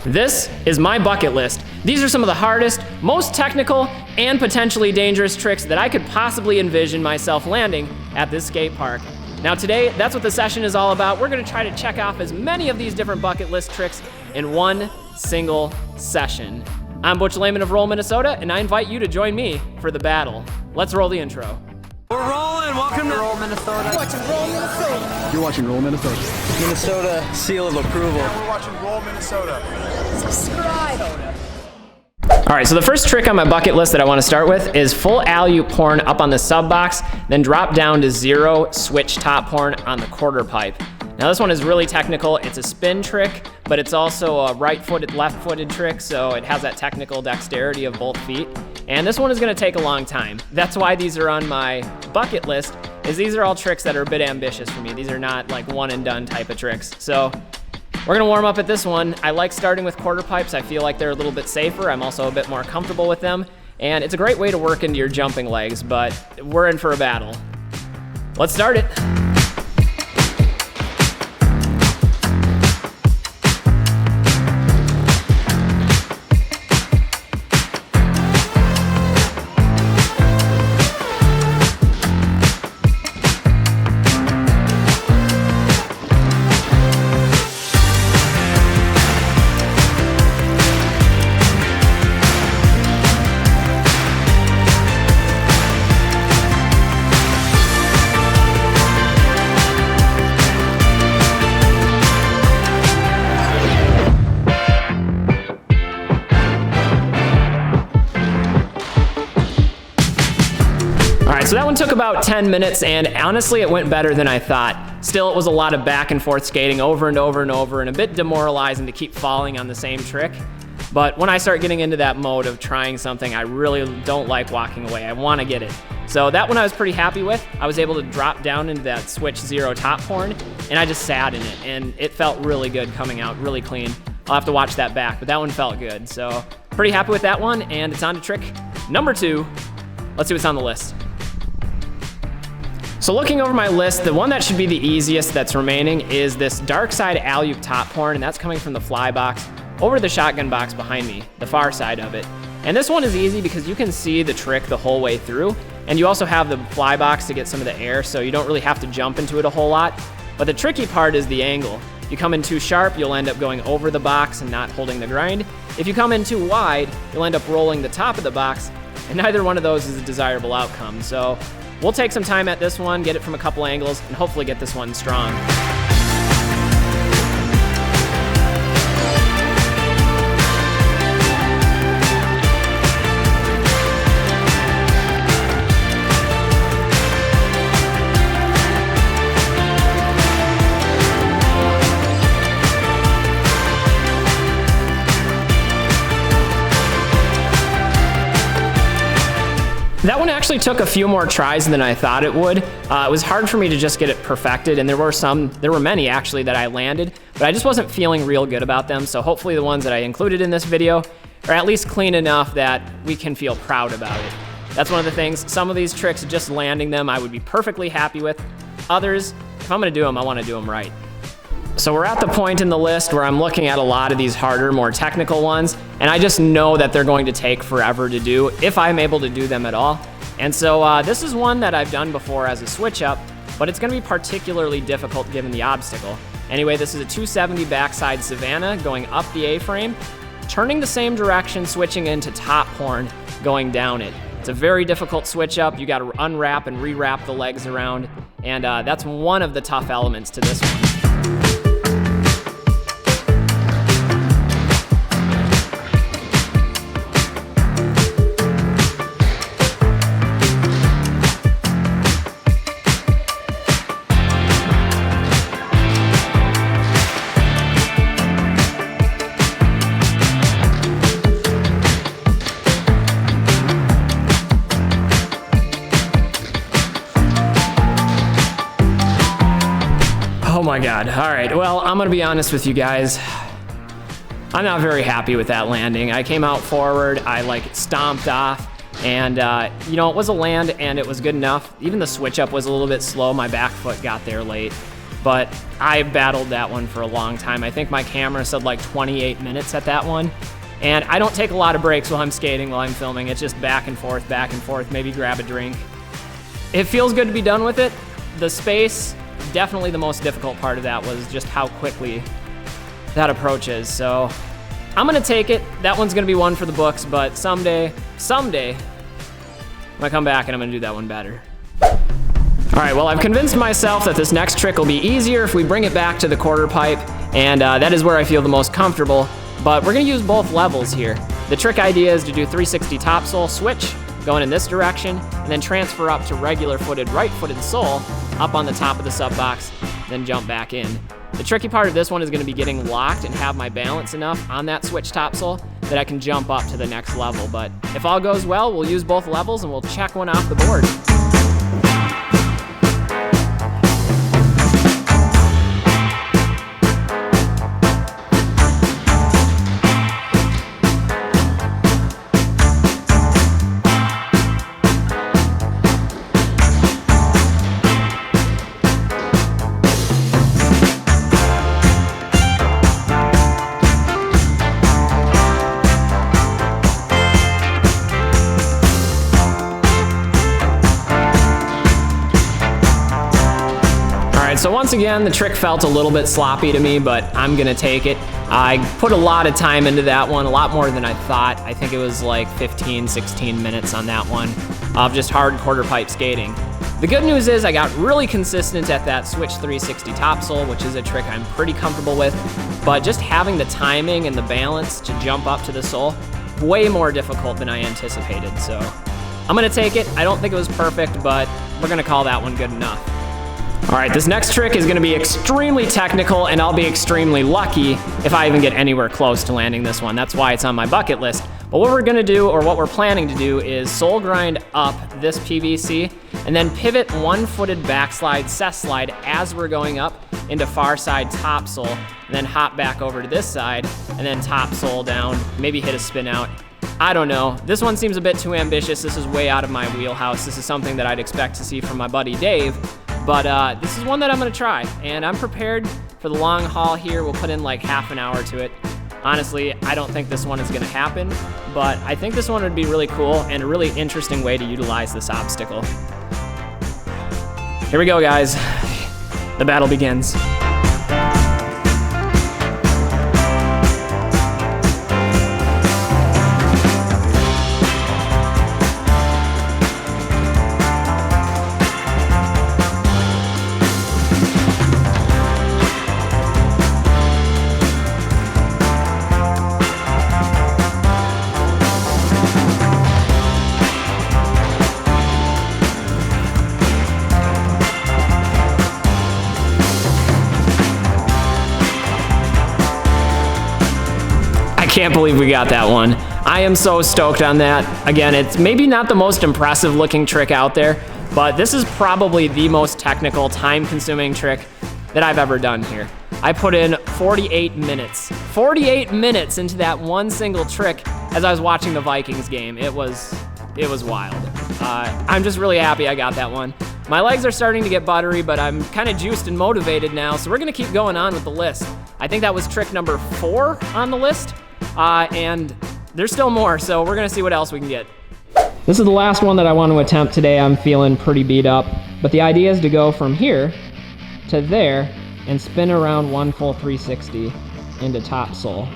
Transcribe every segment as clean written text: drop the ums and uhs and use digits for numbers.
This is my bucket list. These are some of the hardest, most technical, and potentially dangerous tricks that I could possibly envision myself landing at this skate park. Now today, that's what the session is all about. We're gonna try to check off as many of these different bucket list tricks in one single session. I'm Butch Lehman of Roll, Minnesota, and I invite you to join me for the battle. Let's roll the intro. We're rolling. Welcome to Roll, Minnesota. You're watching Roll, Minnesota. You're watching Roll, Minnesota. Minnesota seal of approval. We're watching Roll, Minnesota. Subscribe. All right, so the first trick on my bucket list that I want to start with is full alley-oop porn up on the sub box, then drop down to 0 switch top porn on the quarter pipe. Now this one is really technical. It's a spin trick, but it's also a right-footed, left-footed trick, so it has that technical dexterity of both feet. And this one is gonna take a long time. That's why these are on my bucket list, is these are all tricks that are a bit ambitious for me. These are not like one and done type of tricks. So we're gonna warm up at this one. I like starting with quarter pipes. I feel like they're a little bit safer. I'm also a bit more comfortable with them. And it's a great way to work into your jumping legs, but we're in for a battle. Let's start it. So that one took about 10 minutes, and honestly it went better than I thought. Still, it was a lot of back and forth skating over and over and over, and a bit demoralizing to keep falling on the same trick. But when I start getting into that mode of trying something, I really don't like walking away. I want to get it. So that one I was pretty happy with. I was able to drop down into that switch 0 top horn, and I just sat in it, and it felt really good coming out, really clean. I'll have to watch that back, but that one felt good. So pretty happy with that one, and it's on to trick number 2. Let's see what's on the list. So looking over my list, the one that should be the easiest that's remaining is this dark side alley-oop top horn, and that's coming from the fly box over the shotgun box behind me, the far side of it. And this one is easy because you can see the trick the whole way through, and you also have the fly box to get some of the air, so you don't really have to jump into it a whole lot. But the tricky part is the angle. If you come in too sharp, you'll end up going over the box and not holding the grind. If you come in too wide, you'll end up rolling the top of the box, and neither one of those is a desirable outcome. So we'll take some time at this one, get it from a couple angles, and hopefully get this one strong. That one actually took a few more tries than I thought it would. It was hard for me to just get it perfected, and there were many actually that I landed, but I just wasn't feeling real good about them, so hopefully the ones that I included in this video are at least clean enough that we can feel proud about it. That's one of the things. Some of these tricks, just landing them, I would be perfectly happy with. Others, if I'm gonna do them, I wanna do them right. So we're at the point in the list where I'm looking at a lot of these harder, more technical ones, and I just know that they're going to take forever to do, if I'm able to do them at all. And so this is one that I've done before as a switch up, but it's gonna be particularly difficult given the obstacle. Anyway, this is a 270 backside Savannah going up the A-frame, turning the same direction, switching into top horn, going down it. It's a very difficult switch up. You gotta unwrap and rewrap the legs around, and that's one of the tough elements to this one. Oh my God. All right, well, I'm gonna be honest with you guys. I'm not very happy with that landing. I came out forward, I like stomped off, and you know, it was a land and it was good enough. Even the switch up was a little bit slow. My back foot got there late. but I battled that one for a long time. I think my camera said like 28 minutes at that one. And I don't take a lot of breaks while I'm skating, while I'm filming. It's just back and forth, maybe grab a drink. It feels good to be done with it. The space, definitely the most difficult part of that was just how quickly that approaches. So I'm gonna take it. That one's gonna be one for the books, but someday, I'm gonna come back and I'm gonna do that one better. All right, well, I've convinced myself that this next trick will be easier if we bring it back to the quarter pipe, and that is where I feel the most comfortable, but we're gonna use both levels here. The trick idea is to do 360 topsole, switch, going in this direction, and then transfer up to regular footed, right-footed sole, up on the top of the sub box, then jump back in. The tricky part of this one is gonna be getting locked and have my balance enough on that switch topsole that I can jump up to the next level, but if all goes well, we'll use both levels and we'll check one off the board. So once again, the trick felt a little bit sloppy to me, but I'm gonna take it. I put a lot of time into that one, a lot more than I thought. I think it was like 15, 16 minutes on that one of just hard quarter pipe skating. The good news is I got really consistent at that switch 360 topsole, which is a trick I'm pretty comfortable with, but just having the timing and the balance to jump up to the sole, way more difficult than I anticipated. So I'm gonna take it. I don't think it was perfect, but we're gonna call that one good enough. All right, this next trick is gonna be extremely technical, and I'll be extremely lucky if I even get anywhere close to landing this one. That's why it's on my bucket list. But what we're gonna do, or what we're planning to do, is sole grind up this PVC and then pivot one-footed backslide, cess slide as we're going up into far side topsole, and then hop back over to this side, and then topsole down, maybe hit a spin out. I don't know. This one seems a bit too ambitious. This is way out of my wheelhouse. This is something that I'd expect to see from my buddy Dave. But this is one that I'm gonna try, and I'm prepared for the long haul here. We'll put in like half an hour to it. Honestly, I don't think this one is gonna happen, but I think this one would be really cool and a really interesting way to utilize this obstacle. Here we go, guys. The battle begins. Can't believe we got that one. I am so stoked on that. Again, it's maybe not the most impressive looking trick out there, but this is probably the most technical, time-consuming trick that I've ever done here. I put in 48 minutes into that one single trick as I was watching the Vikings game. It was wild. I'm just really happy I got that one. My legs are starting to get buttery, but I'm kind of juiced and motivated now, so we're gonna keep going on with the list. I think that was trick number 4 on the list. And there's still more, so we're gonna see what else we can get. This is the last one that I want to attempt today. I'm feeling pretty beat up, but the idea is to go from here to there and spin around one full 360 into topsole.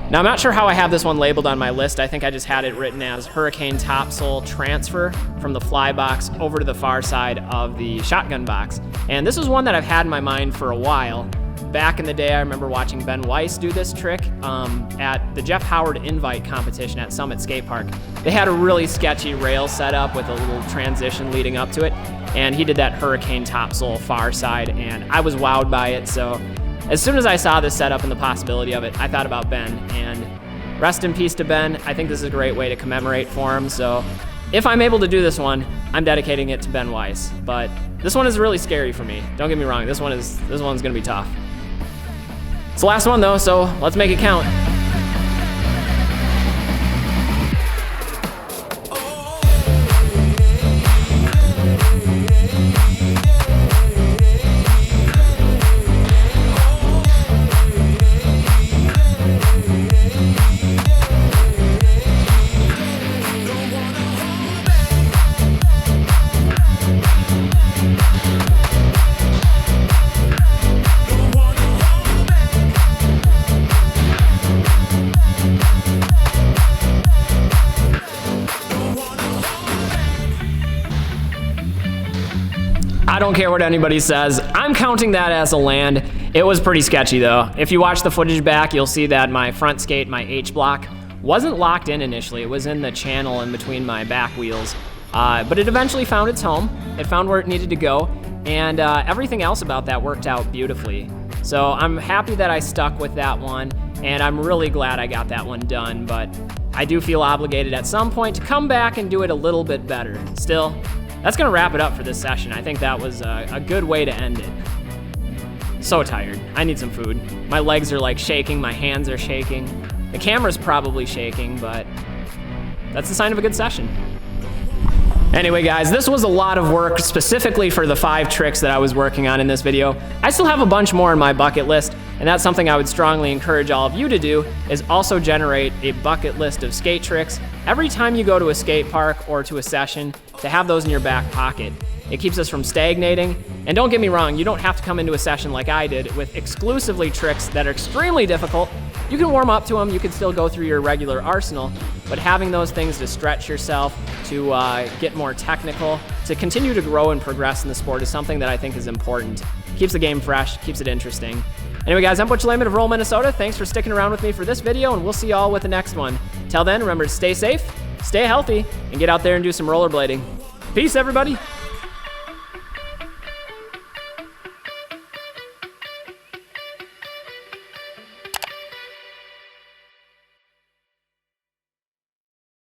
Now, I'm not sure how I have this one labeled on my list. I think I just had it written as Hurricane Topsole Transfer from the fly box over to the far side of the shotgun box. And this is one that I've had in my mind for a while. Back in the day, I remember watching Ben Weiss do this trick at the Jeff Howard Invite competition at Summit Skate Park. They had a really sketchy rail set up with a little transition leading up to it, and he did that Hurricane Topsole far side, and I was wowed by it. So as soon as I saw this setup and the possibility of it, I thought about Ben, and rest in peace to Ben. I think this is a great way to commemorate for him. So if I'm able to do this one, I'm dedicating it to Ben Weiss. But this one is really scary for me. Don't get me wrong, this one's gonna be tough. It's the last one though, so let's make it count. I don't care what anybody says. I'm counting that as a land. It was pretty sketchy though. If you watch the footage back, you'll see that my front skate, my H block, wasn't locked in initially. It was in the channel in between my back wheels. But it eventually found its home. It found where it needed to go. And everything else about that worked out beautifully. So I'm happy that I stuck with that one. And I'm really glad I got that one done. But I do feel obligated at some point to come back and do it a little bit better. Still, that's gonna wrap it up for this session. I think that was a good way to end it. So tired. I need some food. My legs are like shaking, my hands are shaking. The camera's probably shaking, but that's the sign of a good session. Anyway, guys, this was a lot of work specifically for the 5 tricks that I was working on in this video. I still have a bunch more on my bucket list, and that's something I would strongly encourage all of you to do, is also generate a bucket list of skate tricks every time you go to a skate park or to a session, to have those in your back pocket. It keeps us from stagnating. And don't get me wrong, you don't have to come into a session like I did with exclusively tricks that are extremely difficult. You can warm up to them, you can still go through your regular arsenal, but having those things to stretch yourself, to get more technical, to continue to grow and progress in the sport is something that I think is important. Keeps the game fresh, keeps it interesting. Anyway, guys, I'm Butch Lehman of Roll, Minnesota. Thanks for sticking around with me for this video, and we'll see y'all with the next one. Till then, remember to stay safe, stay healthy, and get out there and do some rollerblading. Peace, everybody.